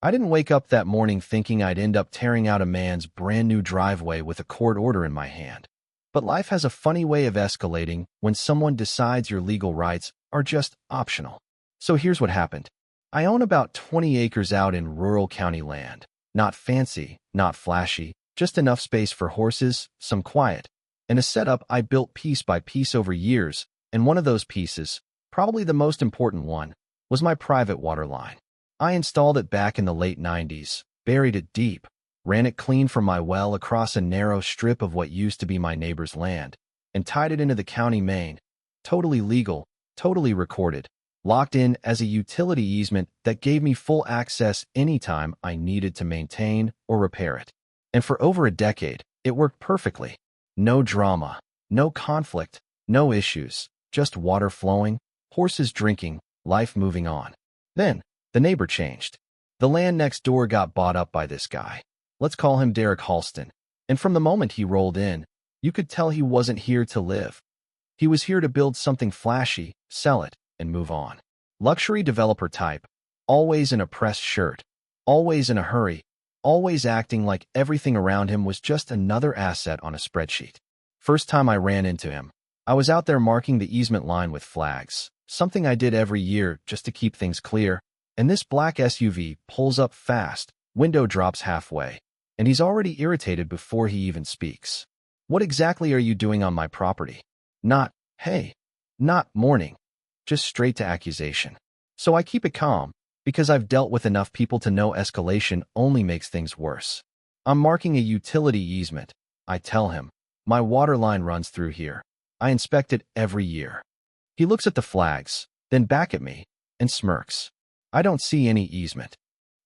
I didn't wake up that morning thinking I'd end up tearing out a man's brand new driveway with a court order in my hand. But life has a funny way of escalating when someone decides your legal rights are just optional. So here's what happened. I own about 20 acres out in rural county land. Not fancy, not flashy, just enough space for horses, some quiet, and a setup I built piece by piece over years, and one of those pieces, probably the most important one, was my private water line. I installed it back in the late 90s, buried it deep, ran it clean from my well across a narrow strip of what used to be my neighbor's land, and tied it into the county main. Totally legal, totally recorded, locked in as a utility easement that gave me full access anytime I needed to maintain or repair it. And for over a decade, it worked perfectly. No drama, no conflict, no issues, just water flowing, horses drinking, life moving on. Then, the neighbor changed. The land next door got bought up by this guy. Let's call him Derek Halston. And from the moment he rolled in, you could tell he wasn't here to live. He was here to build something flashy, sell it, and move on. Luxury developer type, always in a pressed shirt, always in a hurry, always acting like everything around him was just another asset on a spreadsheet. First time I ran into him, I was out there marking the easement line with flags, something I did every year just to keep things clear. And this black SUV pulls up fast, window drops halfway, and he's already irritated before he even speaks. What exactly are you doing on my property? Not, hey, not morning, just straight to accusation. So I keep it calm, because I've dealt with enough people to know escalation only makes things worse. I'm marking a utility easement. I tell him, my water line runs through here. I inspect it every year. He looks at the flags, then back at me, and smirks. I don't see any easement.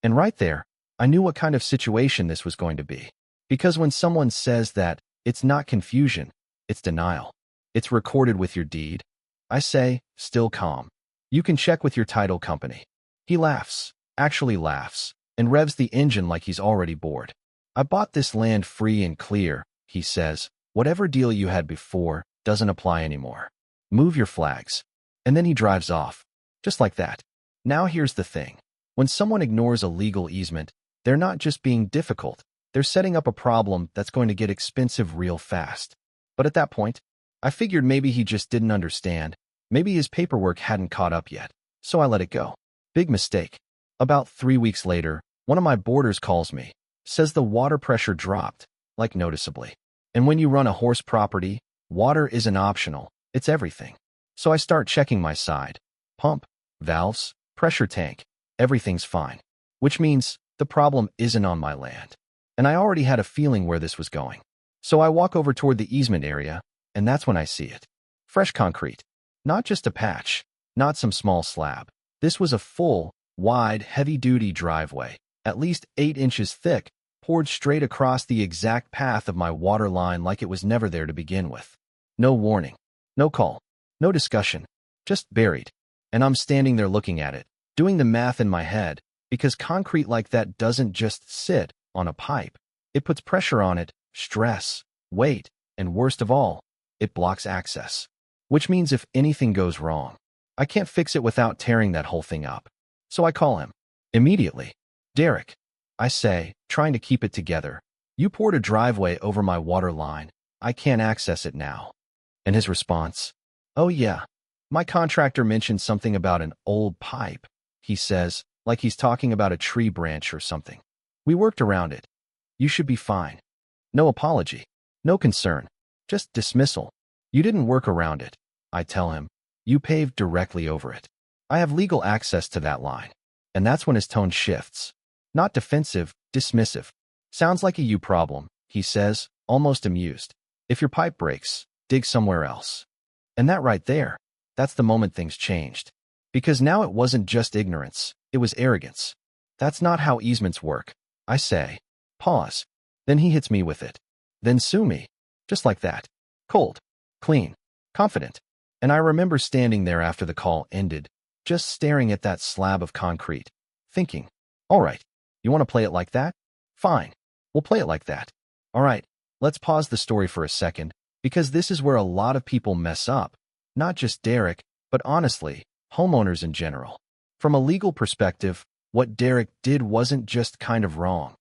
And right there, I knew what kind of situation this was going to be. Because when someone says that, it's not confusion, it's denial. It's recorded with your deed. I say, still calm. You can check with your title company. He laughs, actually laughs, and revs the engine like he's already bored. I bought this land free and clear, he says. Whatever deal you had before doesn't apply anymore. Move your flags. And then he drives off. Just like that. Now here's the thing. When someone ignores a legal easement, they're not just being difficult, they're setting up a problem that's going to get expensive real fast. But at that point, I figured maybe he just didn't understand. Maybe his paperwork hadn't caught up yet. So I let it go. Big mistake. About 3 weeks later, one of my boarders calls me, says the water pressure dropped, like noticeably. And when you run a horse property, water isn't optional, it's everything. So I start checking my side. Pump, valves, pressure tank, everything's fine. Which means the problem isn't on my land. And I already had a feeling where this was going. So I walk over toward the easement area, and that's when I see it. Fresh concrete. Not just a patch, not some small slab. This was a full, wide, heavy-duty driveway, at least 8 inches thick, poured straight across the exact path of my water line like it was never there to begin with. No warning, no call, no discussion, just buried. And I'm standing there looking at it, doing the math in my head, because concrete like that doesn't just sit on a pipe. It puts pressure on it, stress, weight, and worst of all, it blocks access. Which means if anything goes wrong, I can't fix it without tearing that whole thing up. So I call him. Immediately. Derek, I say, trying to keep it together. You poured a driveway over my water line. I can't access it now. And his response? Oh yeah. My contractor mentioned something about an old pipe, he says, like he's talking about a tree branch or something. We worked around it. You should be fine. No apology. No concern. Just dismissal. You didn't work around it, I tell him. You paved directly over it. I have legal access to that line. And that's when his tone shifts. Not defensive, dismissive. Sounds like a you problem, he says, almost amused. If your pipe breaks, dig somewhere else. And that right there, that's the moment things changed. Because now it wasn't just ignorance, it was arrogance. That's not how easements work, I say. Pause. Then he hits me with it. Then sue me. Just like that. Cold. Clean. Confident. And I remember standing there after the call ended, just staring at that slab of concrete, thinking, all right, you want to play it like that? Fine. We'll play it like that. All right, let's pause the story for a second, because this is where a lot of people mess up. Not just Derek, but honestly, homeowners in general. From a legal perspective, What Derek did wasn't just kind of wrong.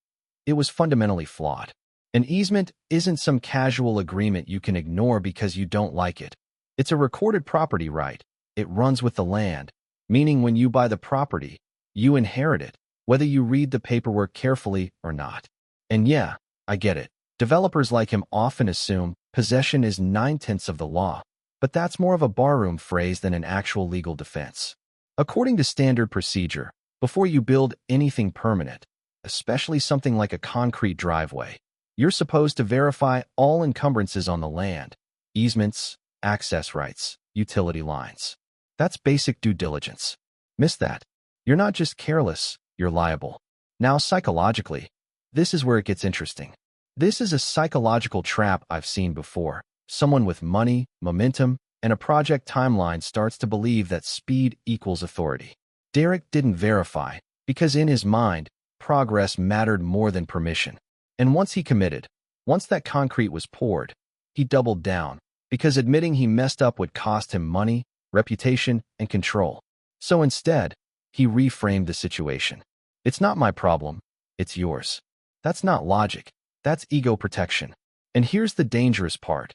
It was fundamentally flawed. An easement isn't some casual agreement you can ignore because you don't like it. It's a recorded property right. It runs with the land, meaning when you buy the property, you inherit it, whether you read the paperwork carefully or not. And yeah, I get it. Developers like him often assume possession is 9/10 of the law, but that's more of a barroom phrase than an actual legal defense. According to standard procedure, before you build anything permanent, especially something like a concrete driveway, you're supposed to verify all encumbrances on the land, easements, access rights, utility lines. That's basic due diligence. Miss that. You're not just careless, you're liable. Now, psychologically, this is where it gets interesting. This is a psychological trap I've seen before. Someone with money, momentum, and a project timeline starts to believe that speed equals authority. Derek didn't verify, because in his mind, progress mattered more than permission. And once he committed, once that concrete was poured, he doubled down, because admitting he messed up would cost him money, reputation, and control. So instead, he reframed the situation. It's not my problem, it's yours. That's not logic, that's ego protection. And here's the dangerous part.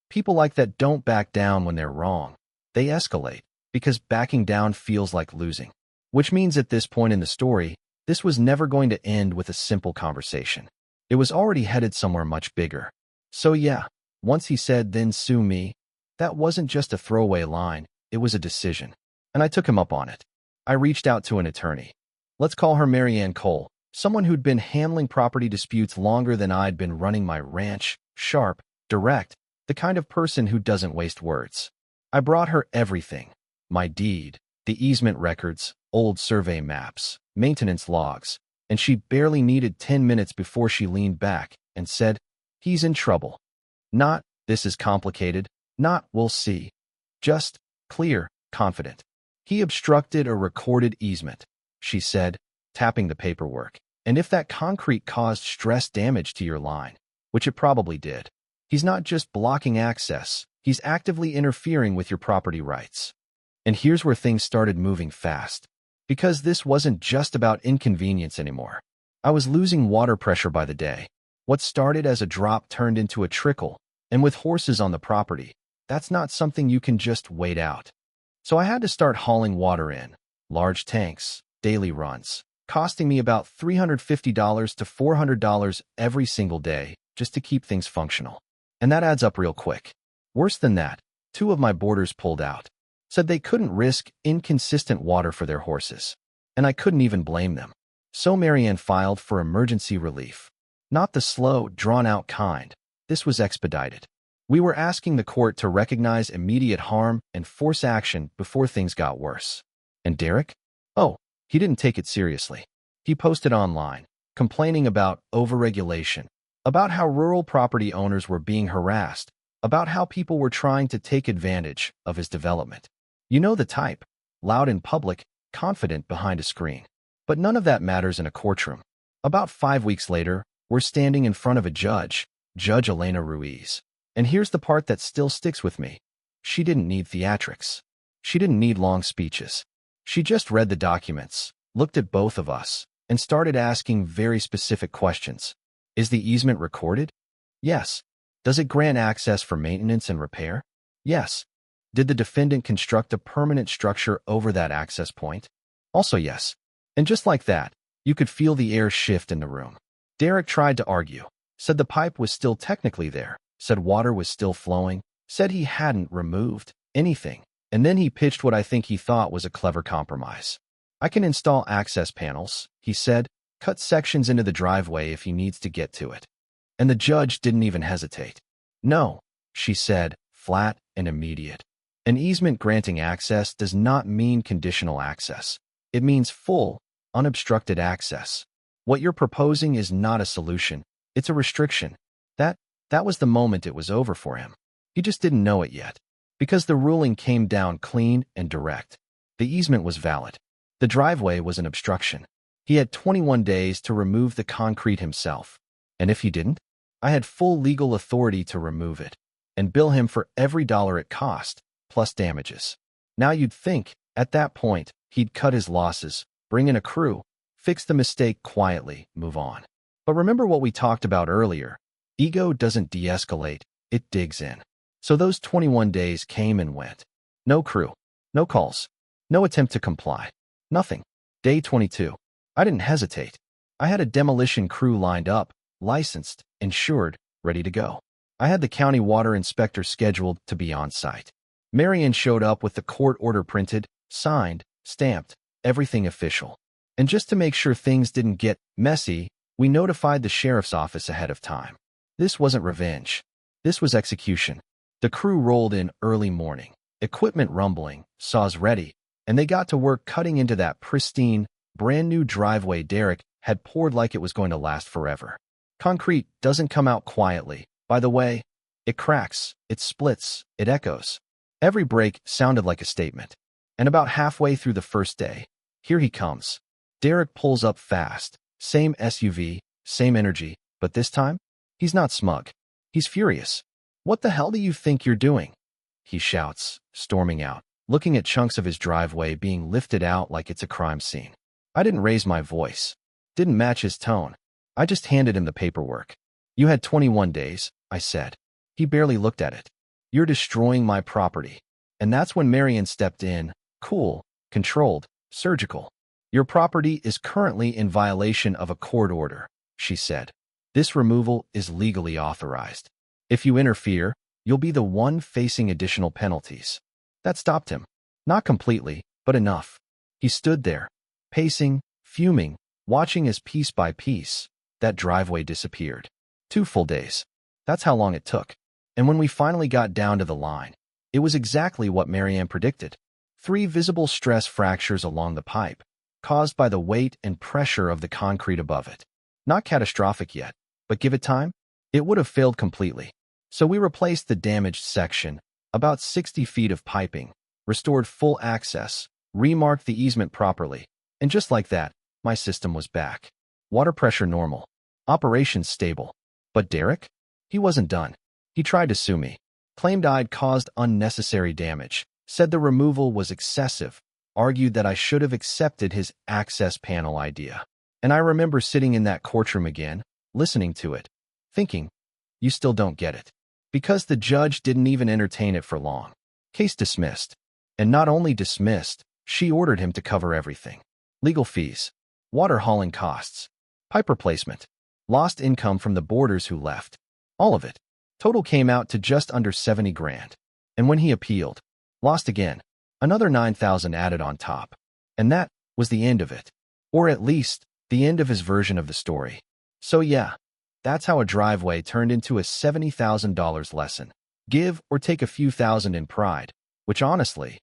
People like that don't back down when they're wrong. They escalate, because backing down feels like losing. Which means at this point in the story, this was never going to end with a simple conversation. It was already headed somewhere much bigger. So yeah, once he said, "Then sue me," that wasn't just a throwaway line, it was a decision. And I took him up on it. I reached out to an attorney. Let's call her Marianne Cole, someone who'd been handling property disputes longer than I'd been running my ranch, sharp, direct, the kind of person who doesn't waste words. I brought her everything. My deed, the easement records, old survey maps, maintenance logs, and she barely needed 10 minutes before she leaned back and said, "He's in trouble." Not, "This is complicated," not, "We'll see." Just, clear, confident. "He obstructed a recorded easement," she said, tapping the paperwork. "And if that concrete caused stress damage to your line, which it probably did, he's not just blocking access, he's actively interfering with your property rights." And here's where things started moving fast. Because this wasn't just about inconvenience anymore. I was losing water pressure by the day. What started as a drop turned into a trickle, and with horses on the property, that's not something you can just wait out. So I had to start hauling water in, large tanks, daily runs, costing me about $350 to $400 every single day just to keep things functional. And that adds up real quick. Worse than that, 2 of my boarders pulled out. Said they couldn't risk inconsistent water for their horses. And I couldn't even blame them. So Marianne filed for emergency relief. Not the slow, drawn-out kind. This was expedited. We were asking the court to recognize immediate harm and force action before things got worse. And Derek? Oh, he didn't take it seriously. He posted online, complaining about overregulation, about how rural property owners were being harassed, about how people were trying to take advantage of his development. You know the type, loud in public, confident behind a screen. But none of that matters in a courtroom. About 5 weeks later, we're standing in front of a judge, Judge Elena Ruiz. And here's the part that still sticks with me. She didn't need theatrics. She didn't need long speeches. She just read the documents, looked at both of us, and started asking very specific questions. Is the easement recorded? Yes. Does it grant access for maintenance and repair? Yes. Did the defendant construct a permanent structure over that access point? Also yes. And just like that, you could feel the air shift in the room. Derek tried to argue, said the pipe was still technically there, said water was still flowing, said he hadn't removed anything, and then he pitched what I think he thought was a clever compromise. "I can install access panels," he said, "cut sections into the driveway if he needs to get to it." And the judge didn't even hesitate. "No," she said, flat and immediate. "An easement granting access does not mean conditional access. It means full, unobstructed access. What you're proposing is not a solution, it's a restriction." That was the moment it was over for him. He just didn't know it yet. Because the ruling came down clean and direct. The easement was valid. The driveway was an obstruction. He had 21 days to remove the concrete himself. And if he didn't, I had full legal authority to remove it and bill him for every dollar it cost, plus damages. Now you'd think, at that point, he'd cut his losses, bring in a crew, Fix the mistake quietly, move on. But remember what we talked about earlier. Ego doesn't de-escalate, it digs in. So those 21 days came and went. No crew, no calls, no attempt to comply. Nothing. Day 22. I didn't hesitate. I had a demolition crew lined up, licensed, insured, ready to go. I had the county water inspector scheduled to be on site. Marion showed up with the court order printed, signed, stamped, everything official. And just to make sure things didn't get messy, we notified the sheriff's office ahead of time. This wasn't revenge. This was execution. The crew rolled in early morning, equipment rumbling, saws ready, and they got to work cutting into that pristine, brand new driveway Derek had poured like it was going to last forever. Concrete doesn't come out quietly. By the way, it cracks, it splits, it echoes. Every break sounded like a statement. And about halfway through the first day, here he comes. Derek pulls up fast. Same SUV, same energy, but this time, he's not smug. He's furious. "What the hell do you think you're doing?" he shouts, storming out, looking at chunks of his driveway being lifted out like it's a crime scene. I didn't raise my voice. Didn't match his tone. I just handed him the paperwork. "You had 21 days, I said. He barely looked at it. "You're destroying my property." And that's when Marion stepped in, cool, controlled, surgical. "Your property is currently in violation of a court order," she said. "This removal is legally authorized. If you interfere, you'll be the one facing additional penalties." That stopped him. Not completely, but enough. He stood there, pacing, fuming, watching as piece by piece, that driveway disappeared. 2 full days. That's how long it took. And when we finally got down to the line, it was exactly what Marianne predicted. 3 visible stress fractures along the pipe, caused by the weight and pressure of the concrete above it. Not catastrophic yet, but give it time, it would have failed completely. So we replaced the damaged section, about 60 feet of piping, restored full access, remarked the easement properly, and just like that, my system was back. Water pressure normal. Operations stable. But Derek? He wasn't done. He tried to sue me. Claimed I'd caused unnecessary damage. Said the removal was excessive. Argued that I should have accepted his access panel idea. And I remember sitting in that courtroom again, listening to it, thinking, you still don't get it. Because the judge didn't even entertain it for long. Case dismissed. And not only dismissed, she ordered him to cover everything. Legal fees, water hauling costs, pipe replacement, lost income from the boarders who left. All of it. Total came out to just under 70 grand. And when he appealed, lost again. Another 9,000 added on top. And that was the end of it. Or at least, the end of his version of the story. So yeah, that's how a driveway turned into a $70,000 lesson. Give or take a few thousand in pride, which honestly,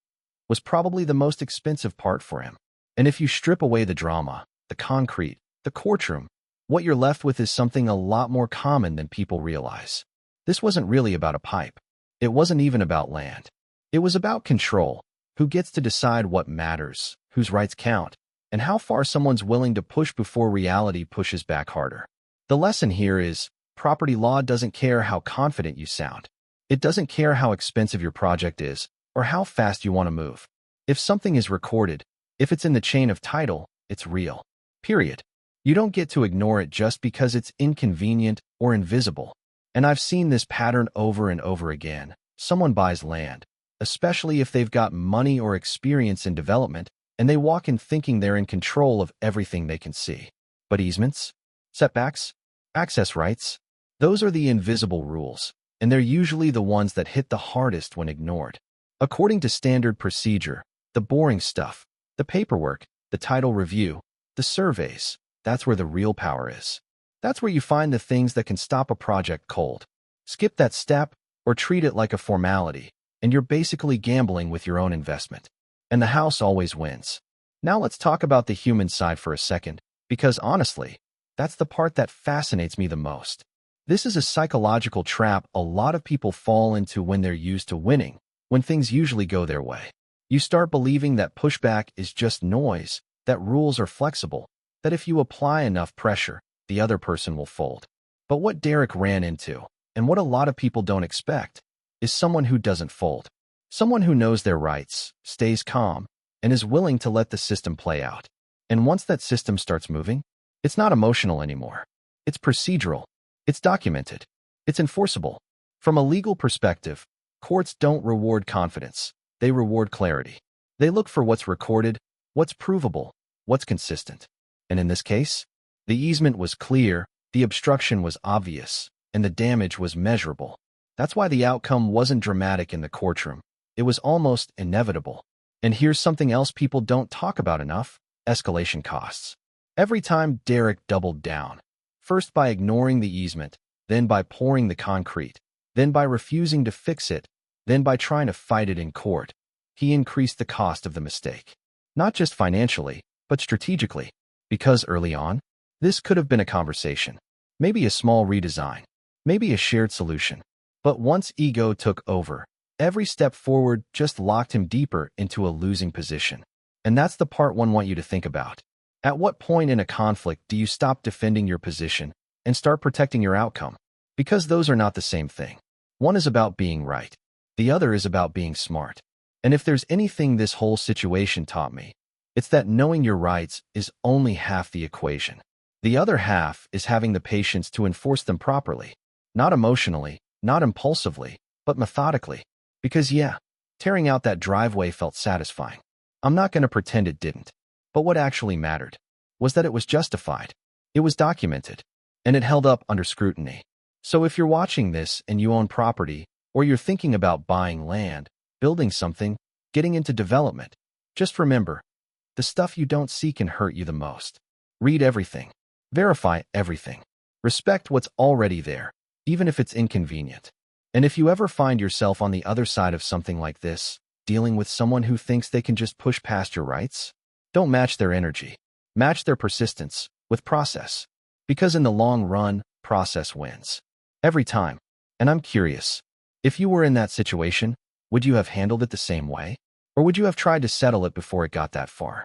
was probably the most expensive part for him. And if you strip away the drama, the concrete, the courtroom, what you're left with is something a lot more common than people realize. This wasn't really about a pipe. It wasn't even about land. It was about control. Who gets to decide what matters, whose rights count, and how far someone's willing to push before reality pushes back harder. The lesson here is, property law doesn't care how confident you sound. It doesn't care how expensive your project is, or how fast you want to move. If something is recorded, if it's in the chain of title, it's real. Period. You don't get to ignore it just because it's inconvenient or invisible. And I've seen this pattern over and over again. Someone buys land, especially if they've got money or experience in development, and they walk in thinking they're in control of everything they can see. But easements, setbacks, access rights, those are the invisible rules, and they're usually the ones that hit the hardest when ignored. According to standard procedure, the boring stuff, the paperwork, the title review, the surveys, that's where the real power is. That's where you find the things that can stop a project cold. Skip that step or treat it like a formality, and you're basically gambling with your own investment. And the house always wins. Now let's talk about the human side for a second, because honestly, that's the part that fascinates me the most. This is a psychological trap a lot of people fall into when they're used to winning, when things usually go their way. You start believing that pushback is just noise, that rules are flexible, that if you apply enough pressure, the other person will fold. But what Derek ran into, and what a lot of people don't expect, is someone who doesn't fold. Someone who knows their rights, stays calm, and is willing to let the system play out. And once that system starts moving, it's not emotional anymore. It's procedural. It's documented. It's enforceable. From a legal perspective, courts don't reward confidence. They reward clarity. They look for what's recorded, what's provable, what's consistent. And in this case, the easement was clear, the obstruction was obvious, and the damage was measurable. That's why the outcome wasn't dramatic in the courtroom. It was almost inevitable. And here's something else people don't talk about enough: escalation costs. Every time Derek doubled down, first by ignoring the easement, then by pouring the concrete, then by refusing to fix it, then by trying to fight it in court, he increased the cost of the mistake. Not just financially, but strategically. Because early on, this could have been a conversation, maybe a small redesign, maybe a shared solution. But once ego took over, every step forward just locked him deeper into a losing position. And that's the part one want you to think about. At what point in a conflict do you stop defending your position and start protecting your outcome? Because those are not the same thing. One is about being right. The other is about being smart. And if there's anything this whole situation taught me, it's that knowing your rights is only half the equation. The other half is having the patience to enforce them properly. Not emotionally, not impulsively, but methodically. Because yeah, tearing out that driveway felt satisfying. I'm not going to pretend it didn't. But what actually mattered was that it was justified. It was documented. And it held up under scrutiny. So if you're watching this and you own property, or you're thinking about buying land, building something, getting into development, just remember, the stuff you don't see can hurt you the most. Read everything. Verify everything. Respect what's already there, even if it's inconvenient. And if you ever find yourself on the other side of something like this, dealing with someone who thinks they can just push past your rights, don't match their energy. Match their persistence with process. Because in the long run, process wins. Every time. And I'm curious, if you were in that situation, would you have handled it the same way? Or would you have tried to settle it before it got that far?